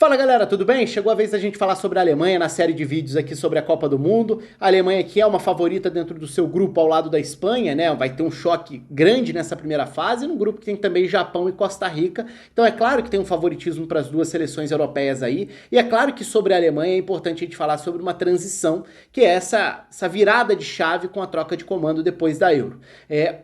Fala galera, tudo bem? Chegou a vez da gente falar sobre a Alemanha na série de vídeos aqui sobre a Copa do Mundo. A Alemanha que é uma favorita dentro do seu grupo ao lado da Espanha, né? Vai ter um choque grande nessa primeira fase, num grupo que tem também Japão e Costa Rica. Então é claro que tem um favoritismo para as duas seleções europeias aí. E é claro que sobre a Alemanha é importante a gente falar sobre uma transição, que é essa virada de chave com a troca de comando depois da Euro.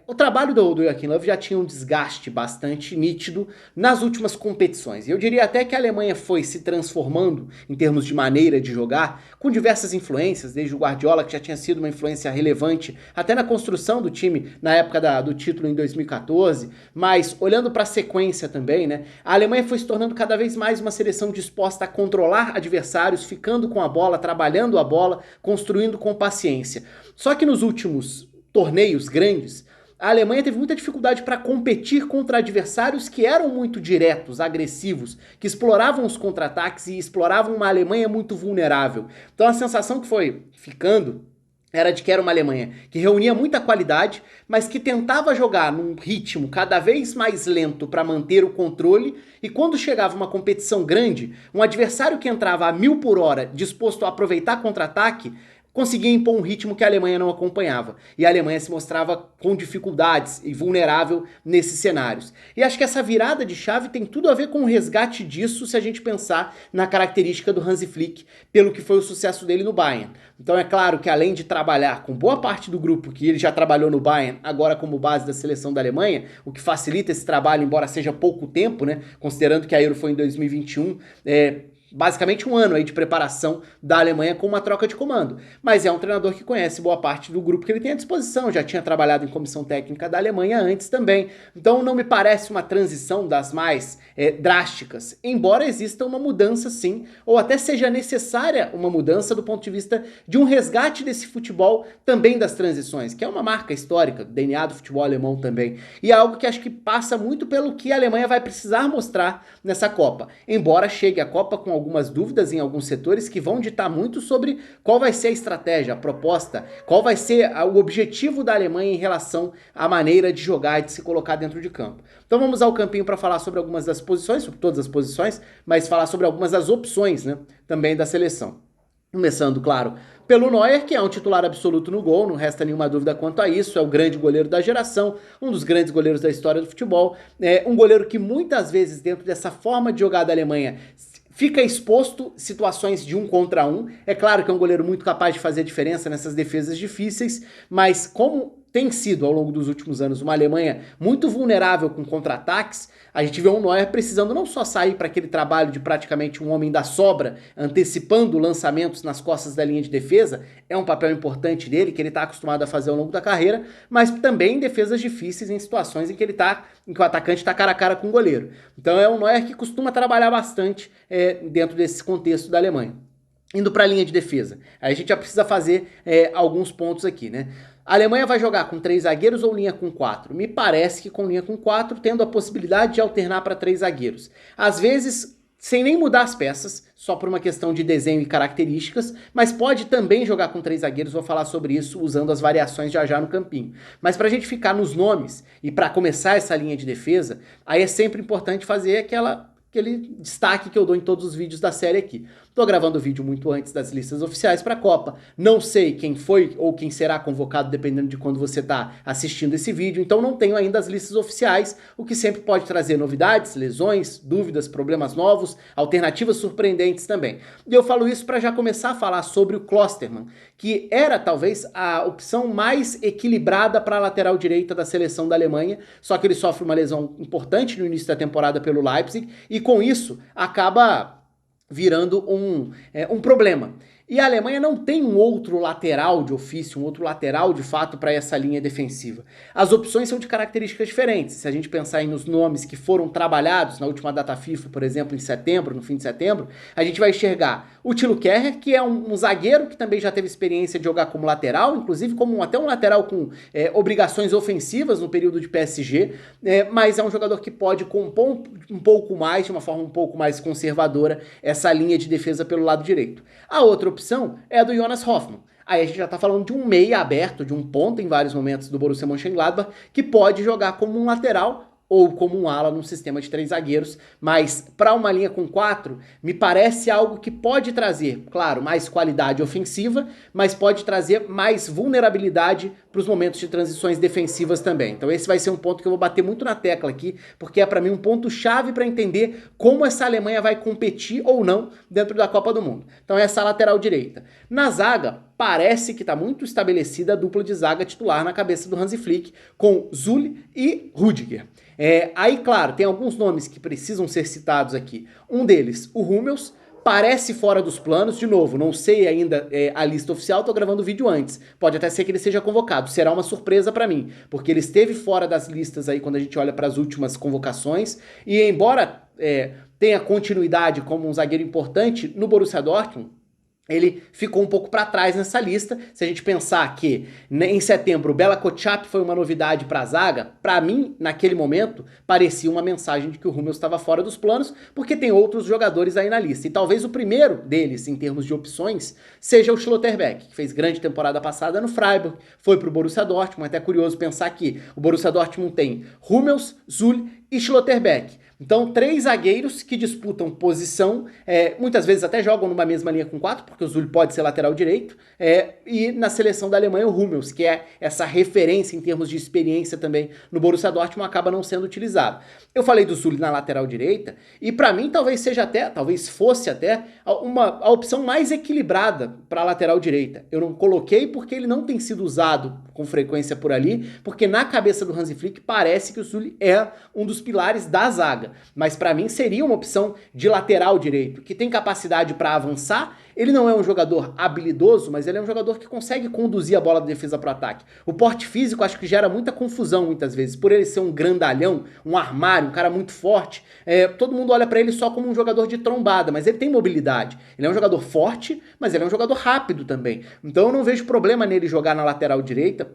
O trabalho do Joachim Löw já tinha um desgaste bastante nítido nas últimas competições. E eu diria até que a Alemanha foi se transformando em termos de maneira de jogar, com diversas influências, desde o Guardiola, que já tinha sido uma influência relevante, até na construção do time na época do título em 2014, mas olhando para a sequência também, né, a Alemanha foi se tornando cada vez mais uma seleção disposta a controlar adversários, ficando com a bola, trabalhando a bola, construindo com paciência. Só que nos últimos torneios grandes, a Alemanha teve muita dificuldade para competir contra adversários que eram muito diretos, agressivos, que exploravam os contra-ataques e exploravam uma Alemanha muito vulnerável. Então a sensação que foi ficando era de que era uma Alemanha que reunia muita qualidade, mas que tentava jogar num ritmo cada vez mais lento para manter o controle, e quando chegava uma competição grande, um adversário que entrava a 1000 por hora, disposto a aproveitar contra-ataque, conseguia impor um ritmo que a Alemanha não acompanhava. E a Alemanha se mostrava com dificuldades e vulnerável nesses cenários. E acho que essa virada de chave tem tudo a ver com o resgate disso se a gente pensar na característica do Hansi Flick, pelo que foi o sucesso dele no Bayern. Então é claro que além de trabalhar com boa parte do grupo que ele já trabalhou no Bayern, agora como base da seleção da Alemanha, o que facilita esse trabalho, embora seja pouco tempo, né? Considerando que a Euro foi em 2021, basicamente um ano aí de preparação da Alemanha com uma troca de comando. Mas é um treinador que conhece boa parte do grupo que ele tem à disposição, já tinha trabalhado em comissão técnica da Alemanha antes também. Então não me parece uma transição das mais drásticas, embora exista uma mudança sim, ou até seja necessária uma mudança do ponto de vista de um resgate desse futebol também das transições, que é uma marca histórica, DNA do futebol alemão também. E é algo que acho que passa muito pelo que a Alemanha vai precisar mostrar nessa Copa. Embora chegue a Copa com algumas dúvidas em alguns setores que vão ditar muito sobre qual vai ser a estratégia, a proposta, qual vai ser o objetivo da Alemanha em relação à maneira de jogar e de se colocar dentro de campo. Então vamos ao campinho para falar sobre algumas das posições, sobre todas as posições, mas falar sobre algumas das opções, né, também da seleção. Começando, claro, pelo Neuer, que é um titular absoluto no gol, não resta nenhuma dúvida quanto a isso, é o grande goleiro da geração, um dos grandes goleiros da história do futebol, um goleiro que muitas vezes, dentro dessa forma de jogar da Alemanha, fica exposto situações de 1 contra 1. É claro que é um goleiro muito capaz de fazer diferença nessas defesas difíceis, mas como tem sido ao longo dos últimos anos uma Alemanha muito vulnerável com contra-ataques, a gente vê um Neuer precisando não só sair para aquele trabalho de praticamente um homem da sobra, antecipando lançamentos nas costas da linha de defesa, é um papel importante dele, que ele está acostumado a fazer ao longo da carreira, mas também em defesas difíceis, em situações em que em que o atacante está cara a cara com o goleiro. Então é um Neuer que costuma trabalhar bastante dentro desse contexto da Alemanha. Indo para a linha de defesa, aí a gente já precisa fazer alguns pontos aqui, né? A Alemanha vai jogar com 3 zagueiros ou linha com 4? Me parece que com linha com 4, tendo a possibilidade de alternar para 3 zagueiros. Às vezes, sem nem mudar as peças, só por uma questão de desenho e características, mas pode também jogar com 3 zagueiros, vou falar sobre isso usando as variações já no campinho. Mas para a gente ficar nos nomes e para começar essa linha de defesa, aí é sempre importante fazer aquele destaque que eu dou em todos os vídeos da série aqui. Tô gravando o vídeo muito antes das listas oficiais para a Copa, não sei quem foi ou quem será convocado dependendo de quando você tá assistindo esse vídeo, então não tenho ainda as listas oficiais, o que sempre pode trazer novidades, lesões, dúvidas, problemas novos, alternativas surpreendentes também. E eu falo isso para já começar a falar sobre o Klostermann, que era talvez a opção mais equilibrada para a lateral direita da seleção da Alemanha, só que ele sofre uma lesão importante no início da temporada pelo Leipzig, e com isso acaba virando um problema. E a Alemanha não tem um outro lateral de ofício, um outro lateral de fato para essa linha defensiva. As opções são de características diferentes. Se a gente pensar nos nomes que foram trabalhados na última data FIFA, por exemplo, em setembro, no fim de setembro, a gente vai enxergar o Thilo Kehrer, que é um zagueiro que também já teve experiência de jogar como lateral, inclusive como até um lateral com obrigações ofensivas no período de PSG, mas é um jogador que pode compor um pouco mais, de uma forma um pouco mais conservadora, essa linha de defesa pelo lado direito. A outra opção é a do Jonas Hoffmann. Aí a gente já está falando de um meia aberto, de um ponta em vários momentos do Borussia Mönchengladbach, que pode jogar como um lateral ou como um ala num sistema de 3 zagueiros, mas para uma linha com 4, me parece algo que pode trazer, claro, mais qualidade ofensiva, mas pode trazer mais vulnerabilidade para os momentos de transições defensivas também. Então esse vai ser um ponto que eu vou bater muito na tecla aqui, porque é para mim um ponto chave para entender como essa Alemanha vai competir ou não dentro da Copa do Mundo. Então essa lateral direita. Na zaga, parece que está muito estabelecida a dupla de zaga titular na cabeça do Hansi Flick, com Süle e Rüdiger. Aí, claro, tem alguns nomes que precisam ser citados aqui. Um deles, o Hummels, parece fora dos planos. De novo, não sei ainda a lista oficial, tô gravando o vídeo antes. Pode até ser que ele seja convocado, será uma surpresa para mim, porque ele esteve fora das listas aí quando a gente olha para as últimas convocações, e embora tenha continuidade como um zagueiro importante no Borussia Dortmund, ele ficou um pouco para trás nessa lista. Se a gente pensar que em setembro o Bela Kotchap foi uma novidade para a zaga, para mim, naquele momento, parecia uma mensagem de que o Hummels estava fora dos planos, porque tem outros jogadores aí na lista. E talvez o primeiro deles, em termos de opções, seja o Schlotterbeck, que fez grande temporada passada no Freiburg, foi para o Borussia Dortmund. É até curioso pensar que o Borussia Dortmund tem Hummels, Süle e Schlotterbeck. Então, 3 zagueiros que disputam posição, muitas vezes até jogam numa mesma linha com 4, porque o Süle pode ser lateral direito, e na seleção da Alemanha o Hummels, que é essa referência em termos de experiência também no Borussia Dortmund, acaba não sendo utilizado. Eu falei do Süle na lateral direita, e para mim talvez fosse até a opção mais equilibrada para a lateral direita. Eu não coloquei porque ele não tem sido usado com frequência por ali, porque na cabeça do Hansi Flick parece que o Süle é um dos pilares da zaga, mas para mim seria uma opção de lateral direito, que tem capacidade para avançar. Ele não é um jogador habilidoso, mas ele é um jogador que consegue conduzir a bola da defesa para o ataque. O porte físico acho que gera muita confusão muitas vezes, por ele ser um grandalhão, um armário, um cara muito forte. Todo mundo olha para ele só como um jogador de trombada, mas ele tem mobilidade. Ele é um jogador forte, mas ele é um jogador rápido também. Então eu não vejo problema nele jogar na lateral direita.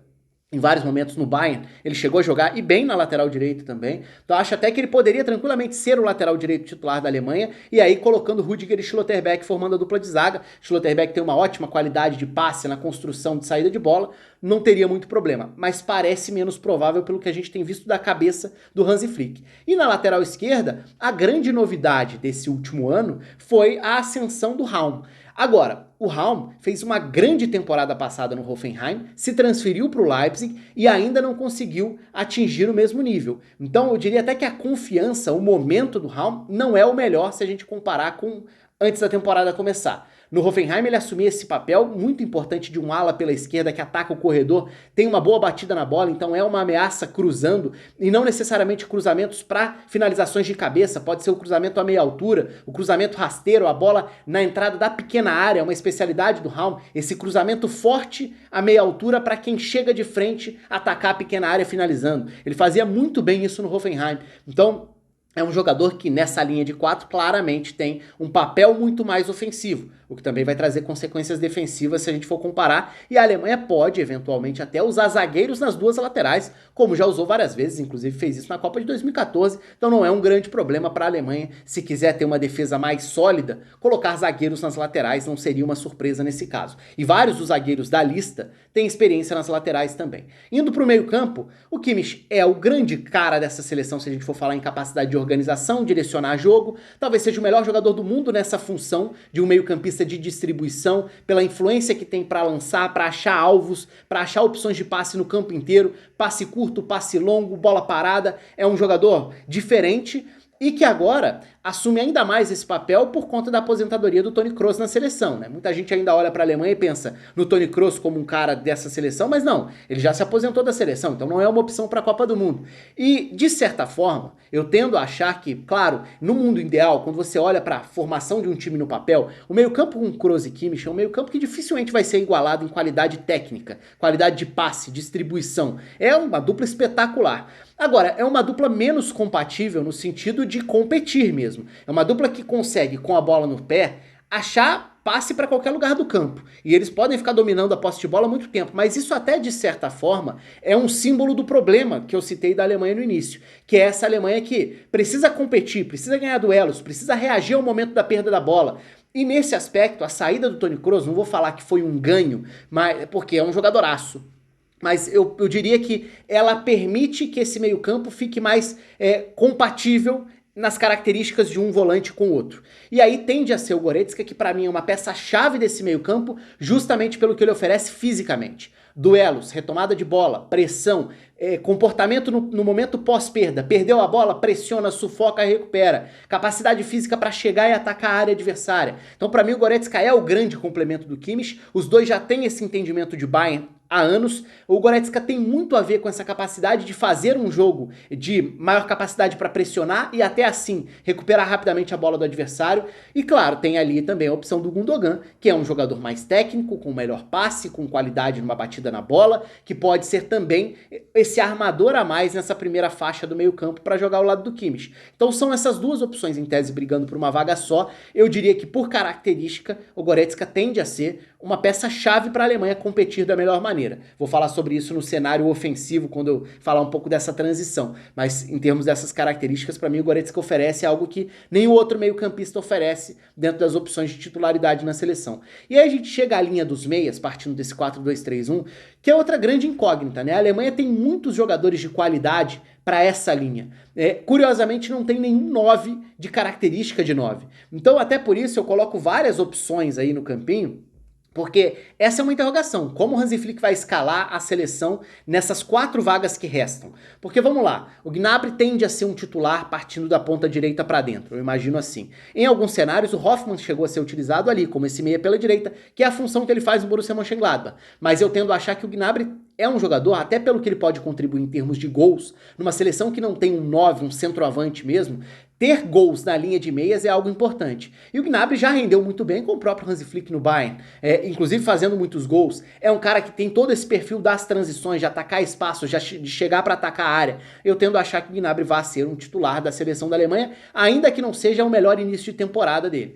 Em vários momentos no Bayern, ele chegou a jogar, e bem na lateral direita também. Então acho até que ele poderia tranquilamente ser o lateral direito titular da Alemanha, e aí colocando Rüdiger e Schlotterbeck formando a dupla de zaga. Schlotterbeck tem uma ótima qualidade de passe na construção de saída de bola, não teria muito problema, mas parece menos provável pelo que a gente tem visto da cabeça do Hansi Flick. E na lateral esquerda, a grande novidade desse último ano foi a ascensão do Raum. Agora, o Raum fez uma grande temporada passada no Hoffenheim, se transferiu para o Leipzig e ainda não conseguiu atingir o mesmo nível. Então eu diria até que a confiança, o momento do Raum não é o melhor se a gente comparar com antes da temporada começar. No Hoffenheim ele assumia esse papel muito importante de um ala pela esquerda que ataca o corredor, tem uma boa batida na bola, então é uma ameaça cruzando, e não necessariamente cruzamentos para finalizações de cabeça, pode ser o cruzamento a meia altura, o cruzamento rasteiro, a bola na entrada da pequena área, é uma especialidade do Raum, esse cruzamento forte a meia altura para quem chega de frente atacar a pequena área finalizando. Ele fazia muito bem isso no Hoffenheim. Então é um jogador que nessa linha de 4 claramente tem um papel muito mais ofensivo, o que também vai trazer consequências defensivas se a gente for comparar, e a Alemanha pode eventualmente até usar zagueiros nas duas laterais, como já usou várias vezes, inclusive fez isso na Copa de 2014, então não é um grande problema para a Alemanha, se quiser ter uma defesa mais sólida, colocar zagueiros nas laterais não seria uma surpresa nesse caso. E vários dos zagueiros da lista têm experiência nas laterais também. Indo para o meio campo, o Kimmich é o grande cara dessa seleção se a gente for falar em capacidade de organização, direcionar jogo, talvez seja o melhor jogador do mundo nessa função de um meio-campista de distribuição, pela influência que tem para lançar, para achar alvos, para achar opções de passe no campo inteiro, passe curto, passe longo, bola parada, é um jogador diferente e que agora assume ainda mais esse papel por conta da aposentadoria do Toni Kroos na seleção, né? Muita gente ainda olha para a Alemanha e pensa no Toni Kroos como um cara dessa seleção, mas não, ele já se aposentou da seleção, então não é uma opção para a Copa do Mundo. E, de certa forma, eu tendo a achar que, claro, no mundo ideal, quando você olha para a formação de um time no papel, o meio-campo com Kroos e Kimmich é um meio-campo que dificilmente vai ser igualado em qualidade técnica, qualidade de passe, distribuição. É uma dupla espetacular. Agora, é uma dupla menos compatível no sentido de competir mesmo. É uma dupla que consegue, com a bola no pé, achar passe para qualquer lugar do campo. E eles podem ficar dominando a posse de bola há muito tempo. Mas isso até, de certa forma, é um símbolo do problema que eu citei da Alemanha no início. Que é essa Alemanha que precisa competir, precisa ganhar duelos, precisa reagir ao momento da perda da bola. E nesse aspecto, a saída do Toni Kroos, não vou falar que foi um ganho, mas porque é um jogadoraço. mas eu diria que ela permite que esse meio-campo fique mais compatível nas características de um volante com o outro. E aí tende a ser o Goretzka, que para mim é uma peça-chave desse meio-campo, justamente pelo que ele oferece fisicamente. Duelos, retomada de bola, pressão, comportamento no momento pós-perda. Perdeu a bola, pressiona, sufoca e recupera. Capacidade física para chegar e atacar a área adversária. Então, para mim, o Goretzka é o grande complemento do Kimmich. Os dois já têm esse entendimento de Bayern há anos. O Goretzka tem muito a ver com essa capacidade de fazer um jogo de maior capacidade para pressionar e até assim recuperar rapidamente a bola do adversário. E claro, tem ali também a opção do Gundogan, que é um jogador mais técnico, com melhor passe, com qualidade numa batida na bola, que pode ser também esse armador a mais nessa primeira faixa do meio-campo para jogar ao lado do Kimmich. Então são essas duas opções em tese brigando por uma vaga só. Eu diria que por característica o Goretzka tende a ser uma peça-chave para a Alemanha competir da melhor maneira. Vou falar sobre isso no cenário ofensivo quando eu falar um pouco dessa transição, mas em termos dessas características, para mim o Goretzka oferece algo que nenhum outro meio-campista oferece dentro das opções de titularidade na seleção. E aí a gente chega à linha dos meias, partindo desse 4-2-3-1, que é outra grande incógnita, né? A Alemanha tem muitos jogadores de qualidade para essa linha. Curiosamente, não tem nenhum 9 de característica de 9. Então, até por isso, eu coloco várias opções aí no campinho, porque essa é uma interrogação, como o Hansi Flick vai escalar a seleção nessas 4 vagas que restam? Porque vamos lá, o Gnabry tende a ser um titular partindo da ponta direita para dentro, eu imagino assim. Em alguns cenários o Hoffmann chegou a ser utilizado ali como esse meia pela direita, que é a função que ele faz no Borussia Mönchengladbach. Mas eu tendo a achar que o Gnabry é um jogador, até pelo que ele pode contribuir em termos de gols, numa seleção que não tem um 9, um centroavante mesmo, ter gols na linha de meias é algo importante. E o Gnabry já rendeu muito bem com o próprio Hansi Flick no Bayern, inclusive fazendo muitos gols. É um cara que tem todo esse perfil das transições, de atacar espaço, de chegar para atacar a área. Eu tendo a achar que o Gnabry vai ser um titular da seleção da Alemanha, ainda que não seja o melhor início de temporada dele.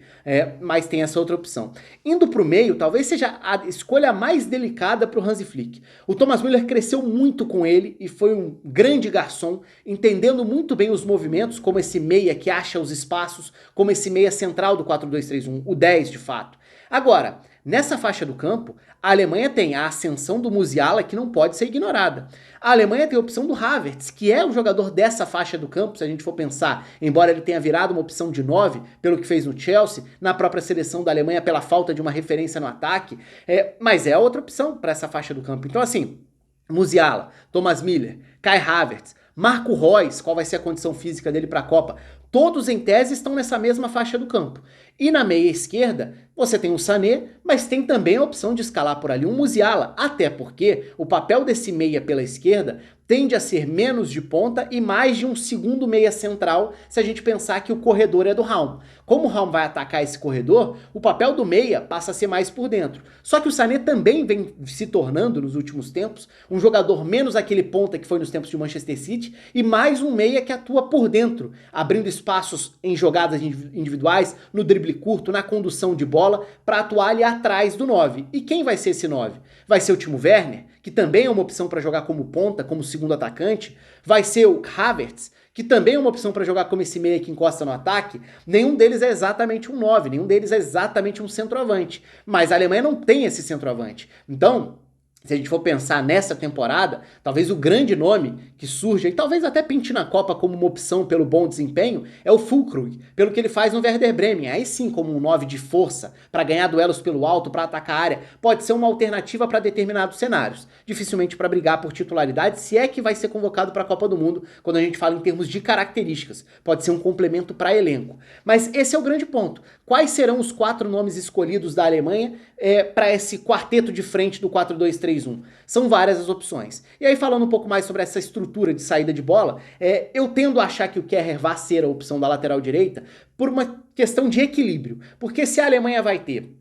Mas tem essa outra opção. Indo para o meio, talvez seja a escolha mais delicada para o Hansi Flick. O Thomas Müller cresceu muito com ele e foi um grande garçom, entendendo muito bem os movimentos, como esse meia que acha os espaços, como esse meia central do 4-2-3-1, o 10 de fato. Agora, nessa faixa do campo, a Alemanha tem a ascensão do Musiala, que não pode ser ignorada. A Alemanha tem a opção do Havertz, que é o jogador dessa faixa do campo, se a gente for pensar, embora ele tenha virado uma opção de 9, pelo que fez no Chelsea, na própria seleção da Alemanha pela falta de uma referência no ataque, mas é outra opção para essa faixa do campo. Então assim, Musiala, Thomas Müller, Kai Havertz, Marco Reus, qual vai ser a condição física dele para a Copa? Todos em tese estão nessa mesma faixa do campo. E na meia esquerda, você tem o Sané, mas tem também a opção de escalar por ali um Musiala, até porque o papel desse meia pela esquerda tende a ser menos de ponta e mais de um segundo meia central, se a gente pensar que o corredor é do Raum. Como o Raum vai atacar esse corredor, o papel do meia passa a ser mais por dentro. Só que o Sané também vem se tornando, nos últimos tempos, um jogador menos aquele ponta que foi nos tempos de Manchester City e mais um meia que atua por dentro, abrindo espaços em jogadas individuais, no drible curto, na condução de bola, para atuar ali atrás do 9. E quem vai ser esse 9? Vai ser o Timo Werner, que também é uma opção para jogar como ponta, como segundo atacante? Vai ser o Havertz, que também é uma opção para jogar como esse meia que encosta no ataque? Nenhum deles é exatamente um 9, nenhum deles é exatamente um centroavante. Mas a Alemanha não tem esse centroavante. Então, se a gente for pensar nessa temporada, talvez o grande nome que surge, e talvez até pinte na Copa como uma opção pelo bom desempenho, é o Füllkrug, pelo que ele faz no Werder Bremen. Aí sim, como um 9 de força, para ganhar duelos pelo alto, para atacar a área, pode ser uma alternativa para determinados cenários. Dificilmente para brigar por titularidade, se é que vai ser convocado para a Copa do Mundo, quando a gente fala em termos de características. Pode ser um complemento para elenco. Mas esse é o grande ponto. Quais serão os 4 nomes escolhidos da Alemanha para esse quarteto de frente do 4-2-3-1? São várias as opções. E aí, falando um pouco mais sobre essa estrutura de saída de bola, eu tendo a achar que o Kehrer vai ser a opção da lateral direita por uma questão de equilíbrio. Porque se a Alemanha vai ter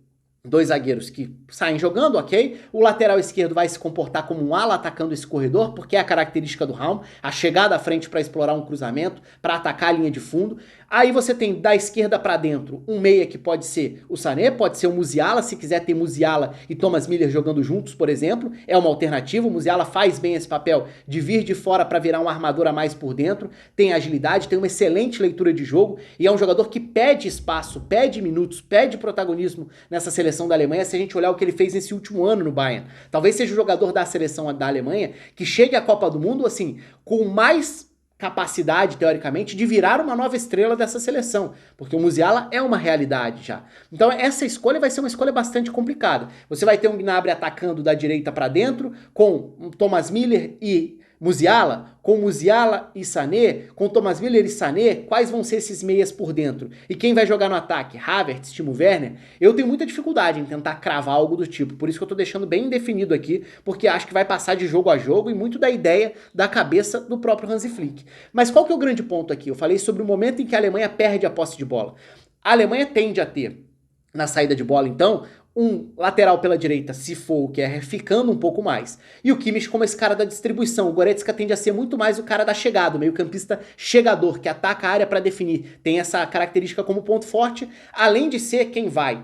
2 zagueiros que saem jogando, ok? O lateral esquerdo vai se comportar como um ala atacando esse corredor, porque é a característica do Raum, a chegada à frente para explorar um cruzamento, para atacar a linha de fundo. Aí você tem da esquerda para dentro um meia que pode ser o Sané, pode ser o Musiala, se quiser ter Musiala e Thomas Müller jogando juntos, por exemplo, é uma alternativa. O Musiala faz bem esse papel de vir de fora para virar um armador a mais por dentro, tem agilidade, tem uma excelente leitura de jogo e é um jogador que pede espaço, pede minutos, pede protagonismo nessa seleção da Alemanha, se a gente olhar o que ele fez nesse último ano no Bayern. Talvez seja o jogador da seleção da Alemanha que chegue à Copa do Mundo assim, com mais capacidade, teoricamente, de virar uma nova estrela dessa seleção, porque o Musiala é uma realidade já. Então essa escolha vai ser uma escolha bastante complicada. Você vai ter um Gnabry atacando da direita para dentro, com Thomas Müller e Musiala, com Musiala e Sané, com Thomas Müller e Sané, quais vão ser esses meias por dentro? E quem vai jogar no ataque? Havertz, Timo Werner? Eu tenho muita dificuldade em tentar cravar algo do tipo, por isso que eu tô deixando bem indefinido aqui, porque acho que vai passar de jogo a jogo e muito da ideia da cabeça do próprio Hansi Flick. Mas qual que é o grande ponto aqui? Eu falei sobre o momento em que a Alemanha perde a posse de bola. A Alemanha tende a ter, na saída de bola então, um lateral pela direita, se for o Kehrer, ficando um pouco mais. E o Kimmich como esse cara da distribuição. O Goretzka tende a ser muito mais o cara da chegada, o meio-campista chegador, que ataca a área para definir. Tem essa característica como ponto forte, além de ser quem vai,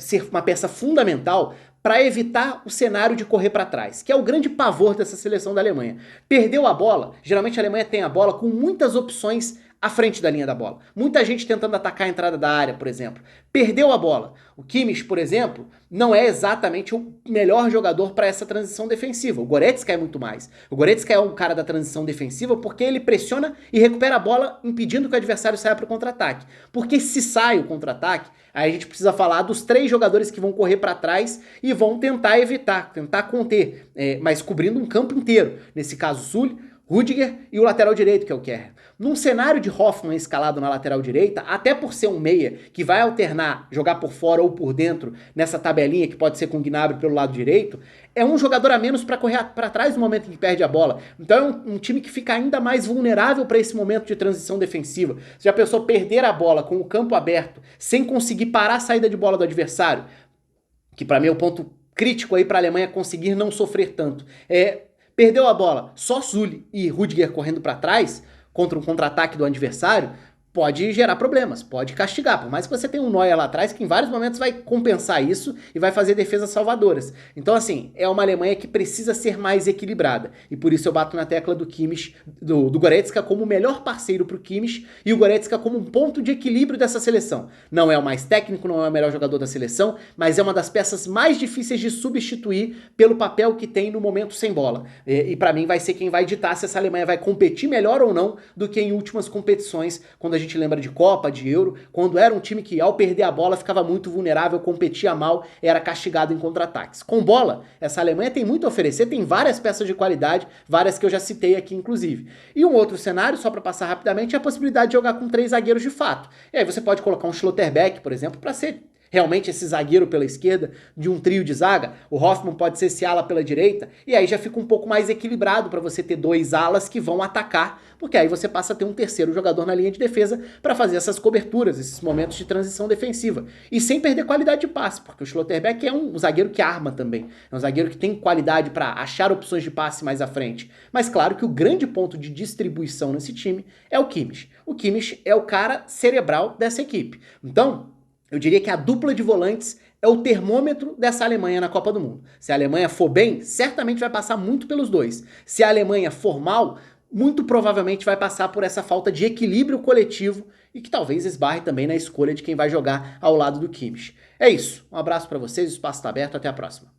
ser uma peça fundamental para evitar o cenário de correr para trás, que é o grande pavor dessa seleção da Alemanha. Perdeu a bola, geralmente a Alemanha tem a bola com muitas opções à frente da linha da bola. Muita gente tentando atacar a entrada da área, por exemplo. Perdeu a bola. O Kimmich, por exemplo, não é exatamente o melhor jogador para essa transição defensiva. O Goretzka é muito mais. O Goretzka é um cara da transição defensiva porque ele pressiona e recupera a bola impedindo que o adversário saia para o contra-ataque. Porque se sai o contra-ataque, aí a gente precisa falar dos 3 jogadores que vão correr para trás e vão tentar evitar, tentar conter, mas cobrindo um campo inteiro. Nesse caso, Sul, Rudiger e o lateral direito, que é o Kehrer. Num cenário de Hoffmann escalado na lateral direita, até por ser um meia que vai alternar jogar por fora ou por dentro nessa tabelinha que pode ser com o Gnabry pelo lado direito, é um jogador a menos para correr para trás no momento em que perde a bola. Então é um time que fica ainda mais vulnerável para esse momento de transição defensiva. Você já pensou perder a bola com o campo aberto, sem conseguir parar a saída de bola do adversário? Que para mim é o ponto crítico aí para a Alemanha conseguir não sofrer tanto. Perdeu a bola, só Sul e Rudiger correndo para trás contra um contra-ataque do adversário, pode gerar problemas, pode castigar. Por mais que você tenha um Neuer lá atrás, que em vários momentos vai compensar isso e vai fazer defesas salvadoras. Então, assim, é uma Alemanha que precisa ser mais equilibrada. E por isso eu bato na tecla do Kimmich, do Goretzka como o melhor parceiro pro Kimmich e o Goretzka como um ponto de equilíbrio dessa seleção. Não é o mais técnico, não é o melhor jogador da seleção, mas é uma das peças mais difíceis de substituir pelo papel que tem no momento sem bola. E para mim vai ser quem vai ditar se essa Alemanha vai competir melhor ou não do que em últimas competições, quando a gente lembra de Copa, de Euro, quando era um time que ao perder a bola ficava muito vulnerável, competia mal, era castigado em contra-ataques. Com bola, essa Alemanha tem muito a oferecer, tem várias peças de qualidade, várias que eu já citei aqui inclusive. E um outro cenário, só para passar rapidamente, é a possibilidade de jogar com 3 zagueiros de fato. E aí você pode colocar um Schlotterbeck, por exemplo, para ser realmente esse zagueiro pela esquerda de um trio de zaga. O Hoffmann pode ser esse ala pela direita, e aí já fica um pouco mais equilibrado para você ter 2 alas que vão atacar, porque aí você passa a ter um terceiro jogador na linha de defesa para fazer essas coberturas, esses momentos de transição defensiva. E sem perder qualidade de passe, porque o Schlotterbeck é um zagueiro que arma também. É um zagueiro que tem qualidade para achar opções de passe mais à frente. Mas claro que o grande ponto de distribuição nesse time é o Kimmich. O Kimmich é o cara cerebral dessa equipe. Então, eu diria que a dupla de volantes é o termômetro dessa Alemanha na Copa do Mundo. Se a Alemanha for bem, certamente vai passar muito pelos dois. Se a Alemanha for mal, muito provavelmente vai passar por essa falta de equilíbrio coletivo e que talvez esbarre também na escolha de quem vai jogar ao lado do Kimmich. É isso. Um abraço para vocês, o espaço está aberto, até a próxima.